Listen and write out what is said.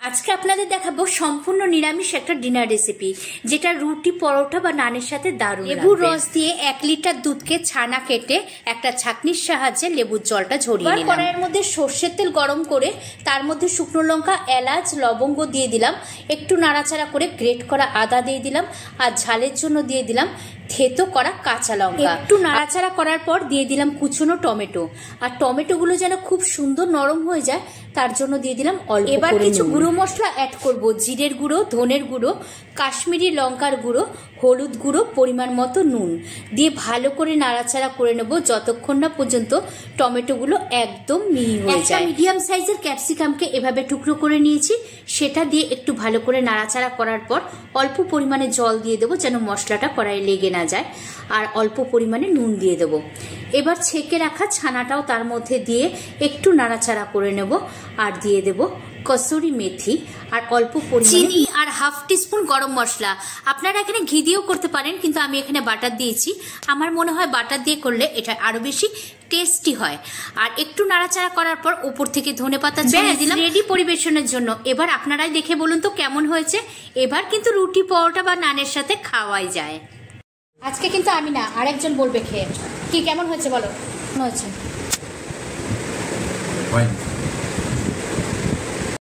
আজকে আপনাদের দেখাবো সম্পূর্ণ নিরামিষ একটা ডিনার রেসিপি, যেটা রুটি, পরোটা বা নানের সাথে দারুণ। লেবুর রস দিয়ে 1 লিটার দুধকে ছানা কেটে একটা ছাঁকনির সাহায্যে লেবুর জলটা ঝরিয়ে নিলাম। কড়াইয়ের মধ্যে সর্ষের তেল গরম করে তার মধ্যে শুকনো লঙ্কা, এলাচ, লবঙ্গ দিয়ে দিলাম। একটু নাড়াচাড়া করে গ্রেট করা আদা দিয়ে দিলাম, আর ঝালের জন্য দিয়ে দিলাম থেতো করা কাঁচা লঙ্কা। একটু নাড়াচাড়া করার পর দিয়ে দিলাম কুচনো টমেটো, আর টমেটোগুলো যেন খুব সুন্দর নরম হয়ে যায় তার জন্য দিয়ে দিলাম অল্প। এবার কিছু গুঁড়ো মশলা অ্যাড করব, জিরের গুঁড়ো, ধনের গুঁড়ো, কাশ্মীরি লঙ্কার গুঁড়ো, হলুদ গুঁড়ো, পরিমাণ মতো নুন দিয়ে ভালো করে নাড়াচাড়া করে নেব যতক্ষণ না পর্যন্ত টমেটোগুলো একদম মিহি হয়ে যায়। মিডিয়াম সাইজের ক্যাপসিকামকে এভাবে টুকরো করে নিয়েছি, সেটা দিয়ে একটু ভালো করে নাড়াচাড়া করার পর অল্প পরিমাণে জল দিয়ে দেবো যেন মশলাটা কড়াইয়ে লেগে না যায়, আর অল্প পরিমাণে নুন দিয়ে দেবো। এবার ছেঁকে রাখা ছানাটাও তার মধ্যে দিয়ে একটু নাড়াচাড়া করে নেব, আর দিয়ে দেব কসুরি মেথি আর অল্প পরিমাণে চিনি আর হাফ টিস্পুন গরম মশলা। আপনারা এখানে ঘি দিয়েও করতে পারেন, কিন্তু আমি এখানে বাটার দিয়েছি। আমার মনে হয় বাটার দিয়ে করলে এটা আরো বেশি টেস্টি হয়। আর একটু নাড়াচাড়া করার পর উপর থেকে ধনেপাতা ছড়িয়ে দিলাম। রেডি পরিবেশনের জন্য। এবার আপনারাই দেখে বলুন তো কেমন হয়েছে। এবার কিন্তু রুটি, পরোটা বা নানের সাথে খাওয়াই যায়। আজকে কিন্তু আমি না, আরেকজন বলবে খেয়ে কি কেমন হয়েছে বলো। কেমন হয়েছে?